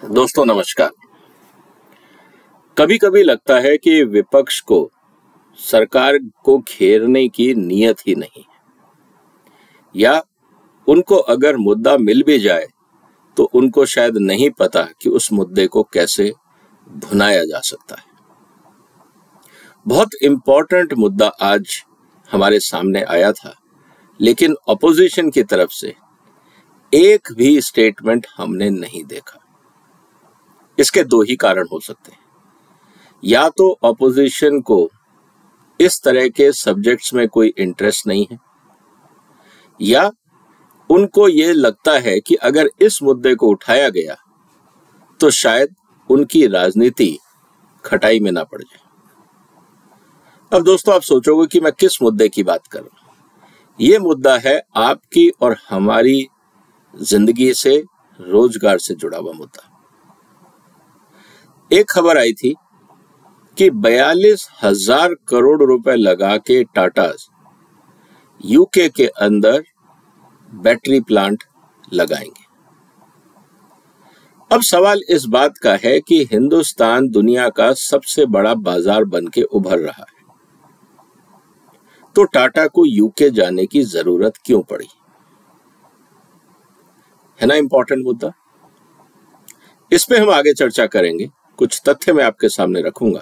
दोस्तों नमस्कार। कभी कभी लगता है कि विपक्ष को सरकार को घेरने की नीयत ही नहीं, या उनको अगर मुद्दा मिल भी जाए तो उनको शायद नहीं पता कि उस मुद्दे को कैसे भुनाया जा सकता है। बहुत इंपॉर्टेंट मुद्दा आज हमारे सामने आया था, लेकिन ऑपोजिशन की तरफ से एक भी स्टेटमेंट हमने नहीं देखा। इसके दो ही कारण हो सकते हैं। या तो ऑपोजिशन को इस तरह के सब्जेक्ट्स में कोई इंटरेस्ट नहीं है, या उनको ये लगता है कि अगर इस मुद्दे को उठाया गया तो शायद उनकी राजनीति खटाई में ना पड़ जाए। अब दोस्तों, आप सोचोगे कि मैं किस मुद्दे की बात कर रहा हूं। ये मुद्दा है आपकी और हमारी जिंदगी से, रोजगार से जुड़ा हुआ मुद्दा। एक खबर आई थी कि 42,000 करोड़ रुपए लगा के टाटा यूके के अंदर बैटरी प्लांट लगाएंगे। अब सवाल इस बात का है कि हिंदुस्तान दुनिया का सबसे बड़ा बाजार बन के उभर रहा है, तो टाटा को यूके जाने की जरूरत क्यों पड़ी? है ना इंपॉर्टेंट मुद्दा। इस पे हम आगे चर्चा करेंगे। कुछ तथ्य मैं आपके सामने रखूंगा।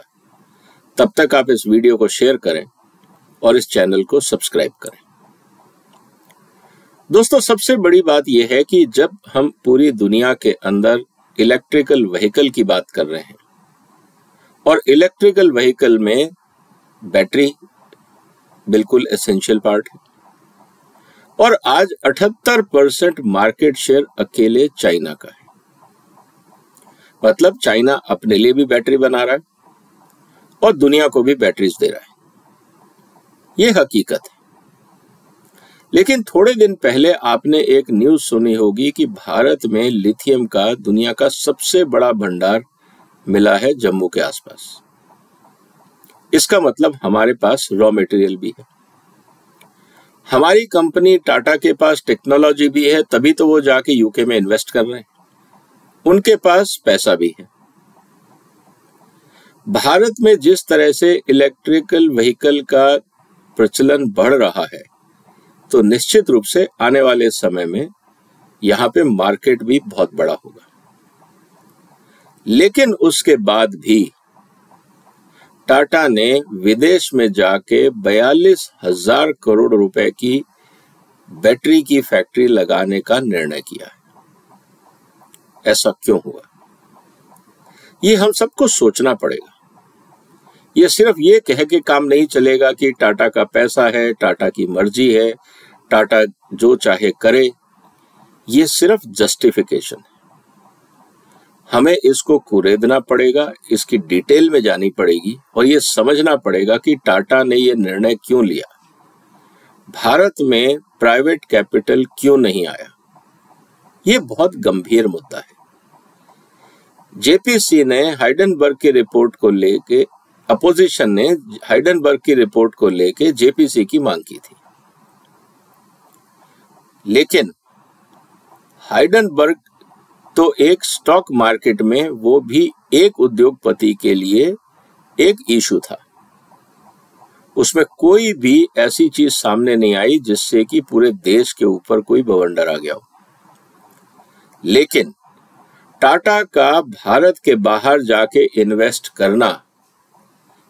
तब तक आप इस वीडियो को शेयर करें और इस चैनल को सब्सक्राइब करें। दोस्तों, सबसे बड़ी बात यह है कि जब हम पूरी दुनिया के अंदर इलेक्ट्रिकल व्हीकल की बात कर रहे हैं, और इलेक्ट्रिकल व्हीकल में बैटरी बिल्कुल एसेंशियल पार्ट है, और आज 78% मार्केट शेयर अकेले चाइना का है। मतलब चाइना अपने लिए भी बैटरी बना रहा है और दुनिया को भी बैटरीज दे रहा है। यह हकीकत है। लेकिन थोड़े दिन पहले आपने एक न्यूज सुनी होगी कि भारत में लिथियम का दुनिया का सबसे बड़ा भंडार मिला है जम्मू के आसपास। इसका मतलब हमारे पास रॉ मटेरियल भी है। हमारी कंपनी टाटा के पास टेक्नोलॉजी भी है, तभी तो वो जाके यूके में इन्वेस्ट कर रहे हैं। उनके पास पैसा भी है। भारत में जिस तरह से इलेक्ट्रिकल व्हीकल का प्रचलन बढ़ रहा है, तो निश्चित रूप से आने वाले समय में यहां पे मार्केट भी बहुत बड़ा होगा। लेकिन उसके बाद भी टाटा ने विदेश में जाके 42,000 करोड़ रुपए की बैटरी की फैक्ट्री लगाने का निर्णय किया है। ऐसा क्यों हुआ? ये हम सबको सोचना पड़ेगा। ये सिर्फ ये कह के काम नहीं चलेगा कि टाटा का पैसा है, टाटा की मर्जी है, टाटा जो चाहे करे। ये सिर्फ जस्टिफिकेशन है। हमें इसको कुरेदना पड़ेगा, इसकी डिटेल में जानी पड़ेगी और ये समझना पड़ेगा कि टाटा ने ये निर्णय क्यों लिया। भारत में प्राइवेट कैपिटल क्यों नहीं आया? ये बहुत गंभीर मुद्दा है। जेपीसी ने हाइडेनबर्ग की रिपोर्ट को लेके, अपोजिशन ने हाइडेनबर्ग की रिपोर्ट को लेके जेपीसी की मांग की थी। लेकिन हाइडेनबर्ग तो एक स्टॉक मार्केट में, वो भी एक उद्योगपति के लिए एक इशू था। उसमें कोई भी ऐसी चीज सामने नहीं आई जिससे कि पूरे देश के ऊपर कोई बवंडर आ गया हो। लेकिन टाटा का भारत के बाहर जाके इन्वेस्ट करना,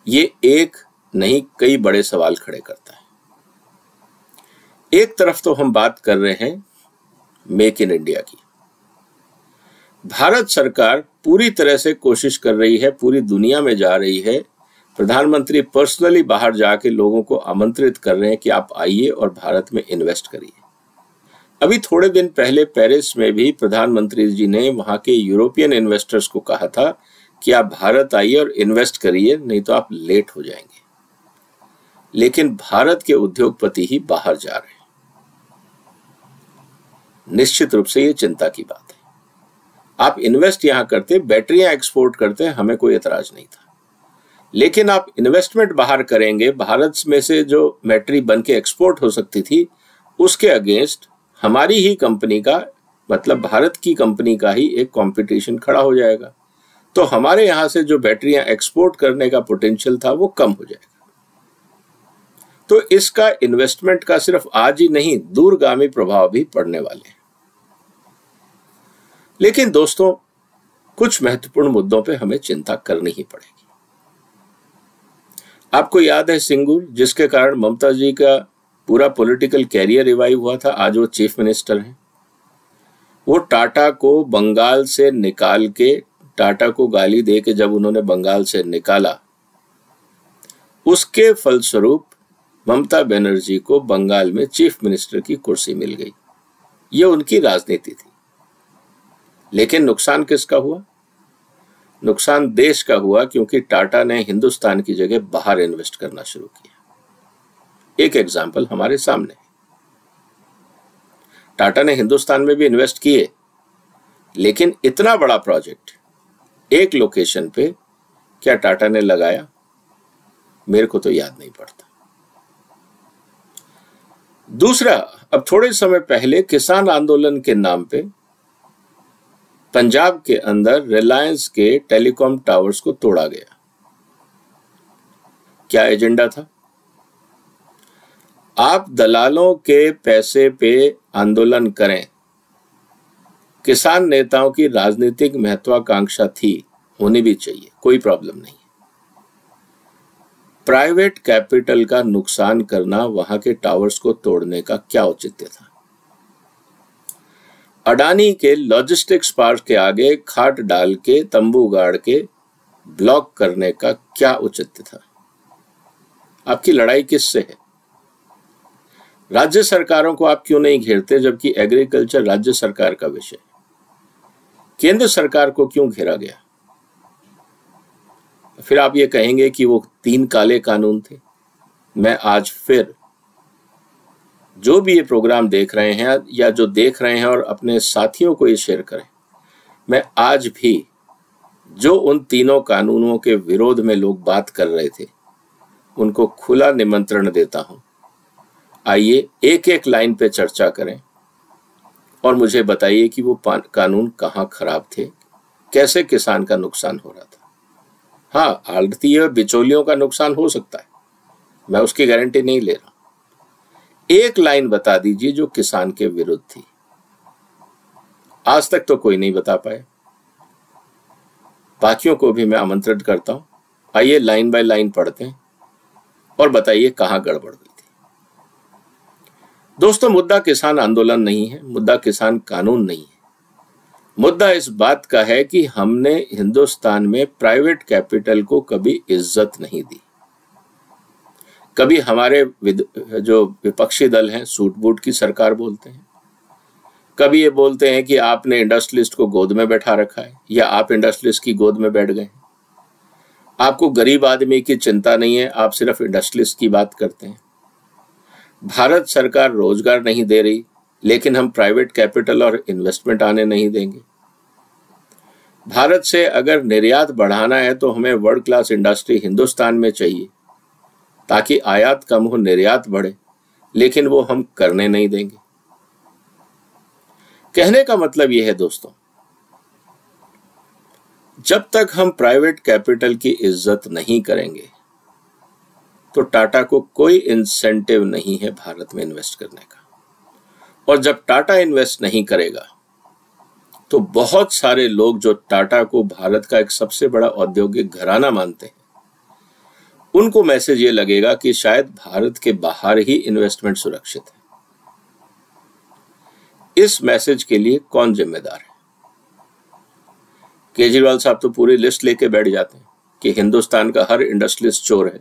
ये एक नहीं कई बड़े सवाल खड़े करता है। एक तरफ तो हम बात कर रहे हैं मेक इन इंडिया की। भारत सरकार पूरी तरह से कोशिश कर रही है, पूरी दुनिया में जा रही है। प्रधानमंत्री पर्सनली बाहर जाके लोगों को आमंत्रित कर रहे हैं कि आप आइए और भारत में इन्वेस्ट करिए। अभी थोड़े दिन पहले पेरिस में भी प्रधानमंत्री जी ने वहां के यूरोपियन इन्वेस्टर्स को कहा था कि आप भारत आइए और इन्वेस्ट करिए, नहीं तो आप लेट हो जाएंगे। लेकिन भारत के उद्योगपति ही बाहर जा रहे हैं। निश्चित रूप से ये चिंता की बात है। आप इन्वेस्ट यहां करते, बैटरियां एक्सपोर्ट करते, हमें कोई एतराज नहीं था। लेकिन आप इन्वेस्टमेंट बाहर करेंगे, भारत में से जो बैटरी बन के एक्सपोर्ट हो सकती थी, उसके अगेंस्ट हमारी ही कंपनी का मतलब भारत की कंपनी का ही एक कंपटीशन खड़ा हो जाएगा, तो हमारे यहां से जो बैटरियां एक्सपोर्ट करने का पोटेंशियल था वो कम हो जाएगा। तो इसका इन्वेस्टमेंट का सिर्फ आज ही नहीं, दूरगामी प्रभाव भी पड़ने वाले हैं। लेकिन दोस्तों, कुछ महत्वपूर्ण मुद्दों पे हमें चिंता करनी ही पड़ेगी। आपको याद है सिंगूर, जिसके कारण ममता जी का पूरा पॉलिटिकल कैरियर रिवाइव हुआ था, आज वो चीफ मिनिस्टर हैं। वो टाटा को बंगाल से निकाल के, टाटा को गाली दे के जब उन्होंने बंगाल से निकाला, उसके फलस्वरूप ममता बनर्जी को बंगाल में चीफ मिनिस्टर की कुर्सी मिल गई। ये उनकी राजनीति थी। लेकिन नुकसान किसका हुआ? नुकसान देश का हुआ, क्योंकि टाटा ने हिंदुस्तान की जगह बाहर इन्वेस्ट करना शुरू किया। एक एग्जाम्पल हमारे सामने, टाटा ने हिंदुस्तान में भी इन्वेस्ट किए, लेकिन इतना बड़ा प्रोजेक्ट एक लोकेशन पे क्या टाटा ने लगाया? मेरे को तो याद नहीं पड़ता। दूसरा, अब थोड़े समय पहले किसान आंदोलन के नाम पे पंजाब के अंदर रिलायंस के टेलीकॉम टावर्स को तोड़ा गया। क्या एजेंडा था? आप दलालों के पैसे पे आंदोलन करें, किसान नेताओं की राजनीतिक महत्वाकांक्षा थी, होनी भी चाहिए, कोई प्रॉब्लम नहीं। प्राइवेट कैपिटल का नुकसान करना वहां के टावर्स को तोड़ने का क्या औचित्य था? अडानी के लॉजिस्टिक्स पार्क के आगे खाट डाल के, तंबू गाड़ के ब्लॉक करने का क्या औचित्य था? आपकी लड़ाई किससे है? राज्य सरकारों को आप क्यों नहीं घेरते, जबकि एग्रीकल्चर राज्य सरकार का विषय? केंद्र सरकार को क्यों घेरा गया? फिर आप ये कहेंगे कि वो 3 काले कानून थे। मैं आज फिर, जो भी ये प्रोग्राम देख रहे हैं या जो देख रहे हैं और अपने साथियों को ये शेयर करें, मैं आज भी जो उन तीनों कानूनों के विरोध में लोग बात कर रहे थे, उनको खुला निमंत्रण देता हूं, आइए एक एक लाइन पे चर्चा करें और मुझे बताइए कि वो कानून कहाँ खराब थे, कैसे किसान का नुकसान हो रहा था। हाँ, आढ़तियों बिचौलियों का नुकसान हो सकता है, मैं उसकी गारंटी नहीं ले रहा। एक लाइन बता दीजिए जो किसान के विरुद्ध थी। आज तक तो कोई नहीं बता पाए। बाकियों को भी मैं आमंत्रित करता हूं, आइए लाइन बाय लाइन पढ़ते हैं और बताइए कहां गड़बड़ हुई थी। दोस्तों, मुद्दा किसान आंदोलन नहीं है, मुद्दा किसान कानून नहीं है। मुद्दा इस बात का है कि हमने हिंदुस्तान में प्राइवेट कैपिटल को कभी इज्जत नहीं दी। कभी हमारे जो विपक्षी दल हैं सूट बूट की सरकार बोलते हैं, कभी ये बोलते हैं कि आपने इंडस्ट्रियलिस्ट को गोद में बैठा रखा है या आप इंडस्ट्रियलिस्ट की गोद में बैठ गए। आपको गरीब आदमी की चिंता नहीं है, आप सिर्फ इंडस्ट्रियलिस्ट की बात करते हैं। भारत सरकार रोजगार नहीं दे रही, लेकिन हम प्राइवेट कैपिटल और इन्वेस्टमेंट आने नहीं देंगे। भारत से अगर निर्यात बढ़ाना है तो हमें वर्ल्ड क्लास इंडस्ट्री हिंदुस्तान में चाहिए, ताकि आयात कम हो, निर्यात बढ़े, लेकिन वो हम करने नहीं देंगे। कहने का मतलब यह है दोस्तों, जब तक हम प्राइवेट कैपिटल की इज्जत नहीं करेंगे तो टाटा को कोई इंसेंटिव नहीं है भारत में इन्वेस्ट करने का। और जब टाटा इन्वेस्ट नहीं करेगा तो बहुत सारे लोग जो टाटा को भारत का एक सबसे बड़ा औद्योगिक घराना मानते हैं, उनको मैसेज ये लगेगा कि शायद भारत के बाहर ही इन्वेस्टमेंट सुरक्षित है। इस मैसेज के लिए कौन जिम्मेदार है? केजरीवाल साहब तो पूरी लिस्ट लेके बैठ जाते हैं कि हिंदुस्तान का हर इंडस्ट्रियलिस्ट चोर है।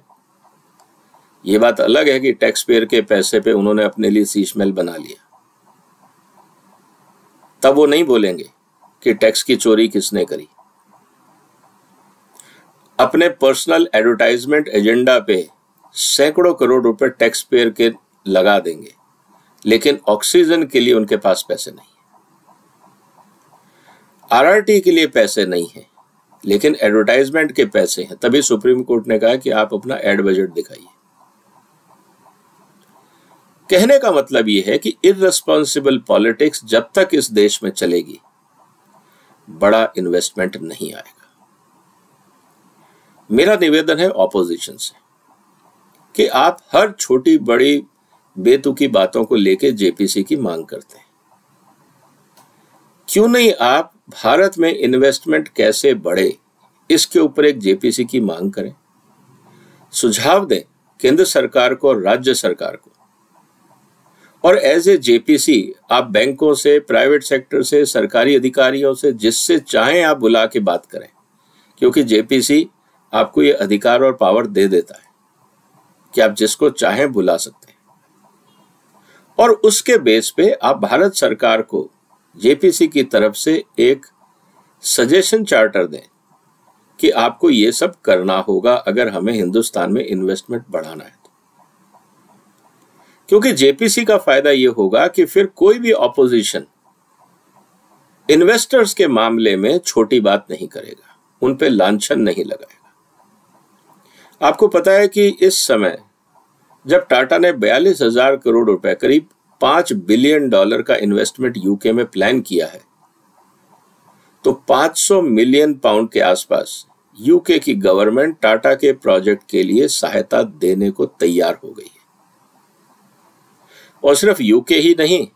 ये बात अलग है कि टैक्स पेयर के पैसे पे उन्होंने अपने लिए शीश महल बना लिया। तब वो नहीं बोलेंगे कि टैक्स की चोरी किसने करी। अपने पर्सनल एडवर्टाइजमेंट एजेंडा पे सैकड़ों करोड़ रुपए टैक्स पेयर के लगा देंगे, लेकिन ऑक्सीजन के लिए उनके पास पैसे नहीं है। आरआरटी के लिए पैसे नहीं है, लेकिन एडवर्टाइजमेंट के पैसे हैं। तभी सुप्रीम कोर्ट ने कहा कि आप अपना एड बजट दिखाइए। कहने का मतलब यह है कि इररिस्पॉन्सिबल पॉलिटिक्स जब तक इस देश में चलेगी, बड़ा इन्वेस्टमेंट नहीं आएगा। मेरा निवेदन है ऑपोजिशन से कि आप हर छोटी बड़ी बेतुकी बातों को लेकर जेपीसी की मांग करते हैं। क्यों नहीं आप भारत में इन्वेस्टमेंट कैसे बढ़े, इसके ऊपर एक जेपीसी की मांग करें। सुझाव दें केंद्र सरकार को और राज्य सरकार को, और एज ए जेपीसी आप बैंकों से, प्राइवेट सेक्टर से, सरकारी अधिकारियों से, जिससे चाहें आप बुला के बात करें, क्योंकि जेपीसी आपको ये अधिकार और पावर दे देता है कि आप जिसको चाहें बुला सकते हैं। और उसके बेस पे आप भारत सरकार को जेपीसी की तरफ से एक सजेशन चार्टर दें कि आपको ये सब करना होगा अगर हमें हिंदुस्तान में इन्वेस्टमेंट बढ़ाना है तो। क्योंकि जेपीसी का फायदा ये होगा कि फिर कोई भी ऑपोजिशन इन्वेस्टर्स के मामले में छोटी बात नहीं करेगा, उन पे लांछन नहीं लगाएगा। आपको पता है कि इस समय जब टाटा ने 42,000 करोड़ रुपए, करीब $5 बिलियन का इन्वेस्टमेंट यूके में प्लान किया है, तो 500 मिलियन पाउंड के आसपास यूके की गवर्नमेंट टाटा के प्रोजेक्ट के लिए सहायता देने को तैयार हो गई है। और सिर्फ यूके ही नहीं,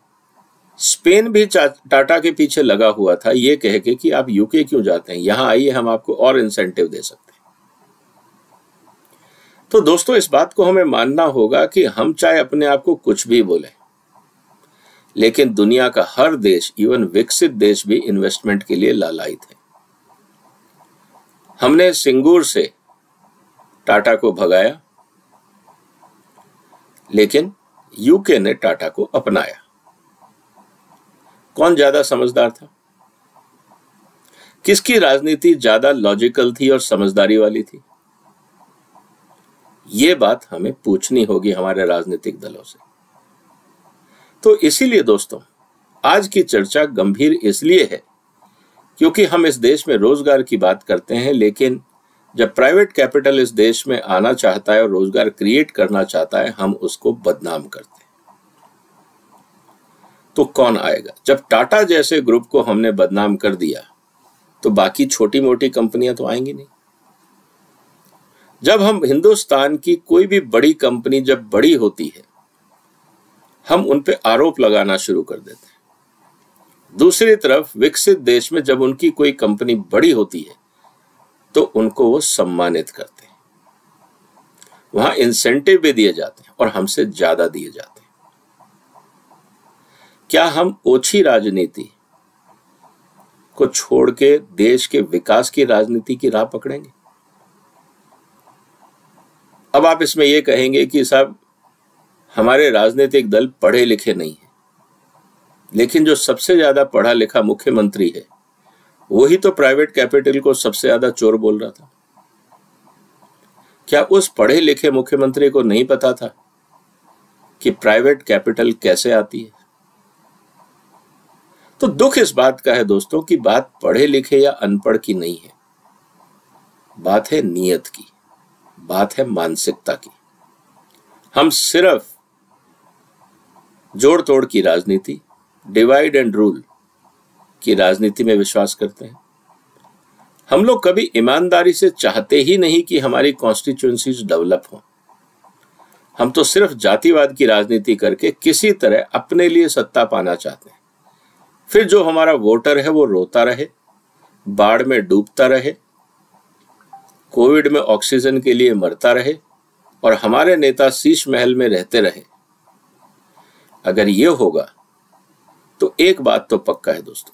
स्पेन भी टाटा के पीछे लगा हुआ था, ये कह के कि आप यूके क्यों जाते हैं, यहां आइए, हम आपको और इंसेंटिव दे सकते हैं। तो दोस्तों, इस बात को हमें मानना होगा कि हम चाहे अपने आप को कुछ भी बोले, लेकिन दुनिया का हर देश, इवन विकसित देश भी इन्वेस्टमेंट के लिए लालायित है। हमने सिंगूर से टाटा को भगाया, लेकिन यूके ने टाटा को अपनाया। कौन ज्यादा समझदार था? किसकी राजनीति ज्यादा लॉजिकल थी और समझदारी वाली थी? ये बात हमें पूछनी होगी हमारे राजनीतिक दलों से। तो इसीलिए दोस्तों, आज की चर्चा गंभीर इसलिए है क्योंकि हम इस देश में रोजगार की बात करते हैं, लेकिन जब प्राइवेट कैपिटल इस देश में आना चाहता है और रोजगार क्रिएट करना चाहता है, हम उसको बदनाम करते हैं। तो कौन आएगा? जब टाटा जैसे ग्रुप को हमने बदनाम कर दिया, तो बाकी छोटी मोटी कंपनियां तो आएंगी नहीं। जब हम हिंदुस्तान की कोई भी बड़ी कंपनी जब बड़ी होती है, हम उन पे आरोप लगाना शुरू कर देते हैं। दूसरी तरफ विकसित देश में जब उनकी कोई कंपनी बड़ी होती है, तो उनको वो सम्मानित करते हैं, वहां इंसेंटिव भी दिए जाते हैं और हमसे ज्यादा दिए जाते हैं। क्या हम ओछी राजनीति को छोड़ के देश के विकास की राजनीति की राह पकड़ेंगे? अब आप इसमें यह कहेंगे कि साहब, हमारे राजनीतिक दल पढ़े लिखे नहीं है, लेकिन जो सबसे ज्यादा पढ़ा लिखा मुख्यमंत्री है, वही तो प्राइवेट कैपिटल को सबसे ज्यादा चोर बोल रहा था। क्या उस पढ़े लिखे मुख्यमंत्री को नहीं पता था कि प्राइवेट कैपिटल कैसे आती है? तो दुख इस बात का है दोस्तों कि बात पढ़े लिखे या अनपढ़ की नहीं है, बात है नीयत की, बात है मानसिकता की। हम सिर्फ जोड़ तोड़ की राजनीति, डिवाइड एंड रूल की राजनीति में विश्वास करते हैं। हम लोग कभी ईमानदारी से चाहते ही नहीं कि हमारी कॉन्स्टिट्यूएंसीज डेवलप हो। हम तो सिर्फ जातिवाद की राजनीति करके किसी तरह अपने लिए सत्ता पाना चाहते हैं। फिर जो हमारा वोटर है वो रोता रहे, बाढ़ में डूबता रहे, कोविड में ऑक्सीजन के लिए मरता रहे, और हमारे नेता शीश महल में रहते रहे। अगर ये होगा तो एक बात तो पक्का है दोस्तों,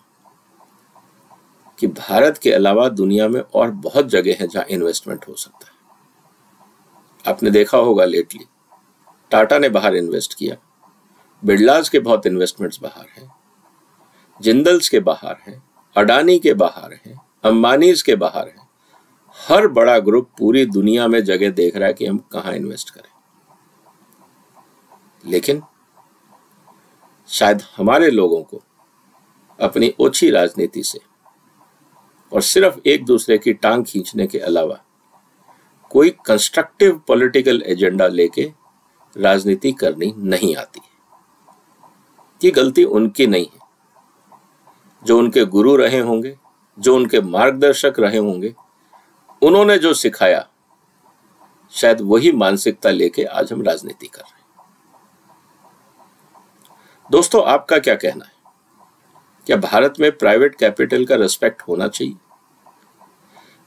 कि भारत के अलावा दुनिया में और बहुत जगह है जहां इन्वेस्टमेंट हो सकता है। आपने देखा होगा लेटली टाटा ने बाहर इन्वेस्ट किया, बिरलाज के बहुत इन्वेस्टमेंट्स बाहर हैं, जिंदल्स के बाहर हैं, अडानी के बाहर हैं, अंबानीज के बाहर हैं। हर बड़ा ग्रुप पूरी दुनिया में जगह देख रहा है कि हम कहां इन्वेस्ट करें। लेकिन शायद हमारे लोगों को अपनी ओछी राजनीति से और सिर्फ एक दूसरे की टांग खींचने के अलावा कोई कंस्ट्रक्टिव पॉलिटिकल एजेंडा लेके राजनीति करनी नहीं आती है। कि गलती उनकी नहीं है। जो उनके गुरु रहे होंगे, जो उनके मार्गदर्शक रहे होंगे, उन्होंने जो सिखाया, शायद वही मानसिकता लेके आज हम राजनीति कर रहे हैं। दोस्तों, आपका क्या कहना है? क्या भारत में प्राइवेट कैपिटल का रिस्पेक्ट होना चाहिए?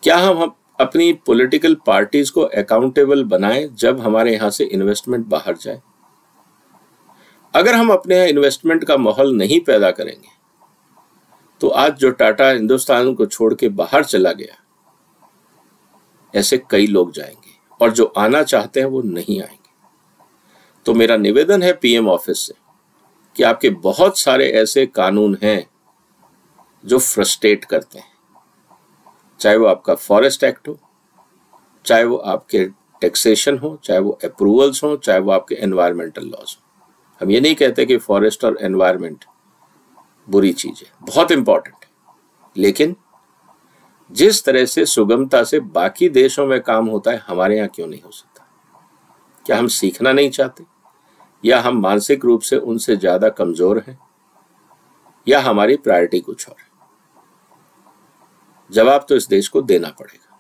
क्या हम अपनी पॉलिटिकल पार्टीज को अकाउंटेबल बनाएं जब हमारे यहां से इन्वेस्टमेंट बाहर जाए? अगर हम अपने यहां इन्वेस्टमेंट का माहौल नहीं पैदा करेंगे तो आज जो टाटा हिंदुस्तान को छोड़ के बाहर चला गया, ऐसे कई लोग जाएंगे और जो आना चाहते हैं वो नहीं आएंगे। तो मेरा निवेदन है पीएम ऑफिस से कि आपके बहुत सारे ऐसे कानून हैं जो फ्रस्ट्रेट करते हैं, चाहे वो आपका फॉरेस्ट एक्ट हो, चाहे वो आपके टैक्सेशन हो, चाहे वो अप्रूवल्स हो, चाहे वो आपके एनवायरमेंटल लॉज हो। हम ये नहीं कहते कि फॉरेस्ट और एनवायरमेंट बुरी चीज है, बहुत इंपॉर्टेंट है, लेकिन जिस तरह से सुगमता से बाकी देशों में काम होता है, हमारे यहाँ क्यों नहीं हो सकता? क्या हम सीखना नहीं चाहते, या हम मानसिक रूप से उनसे ज्यादा कमजोर हैं, या हमारी प्रायोरिटी कुछ और है? जवाब तो इस देश को देना पड़ेगा,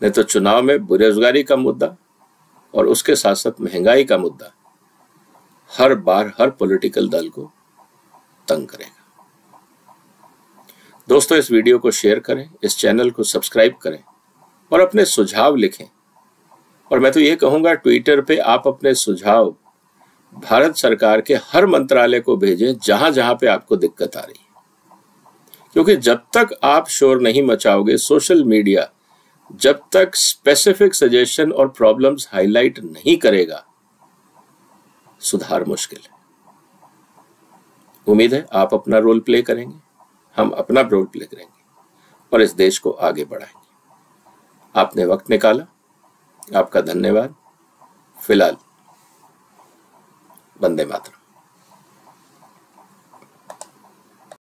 नहीं तो चुनाव में बेरोजगारी का मुद्दा और उसके साथ साथ महंगाई का मुद्दा हर बार हर पॉलिटिकल दल को तंग करेगा। दोस्तों, इस वीडियो को शेयर करें, इस चैनल को सब्सक्राइब करें और अपने सुझाव लिखें। और मैं तो ये कहूंगा, ट्विटर पे आप अपने सुझाव भारत सरकार के हर मंत्रालय को भेजें जहां जहां पे आपको दिक्कत आ रही है, क्योंकि जब तक आप शोर नहीं मचाओगे, सोशल मीडिया जब तक स्पेसिफिक सजेशन और प्रॉब्लम्स हाईलाइट नहीं करेगा, सुधार मुश्किल है। उम्मीद है आप अपना रोल प्ले करेंगे, हम अपना रोल प्ले करेंगे और इस देश को आगे बढ़ाएंगे। आपने वक्त निकाला, आपका धन्यवाद। फिलहाल वंदे मातरम।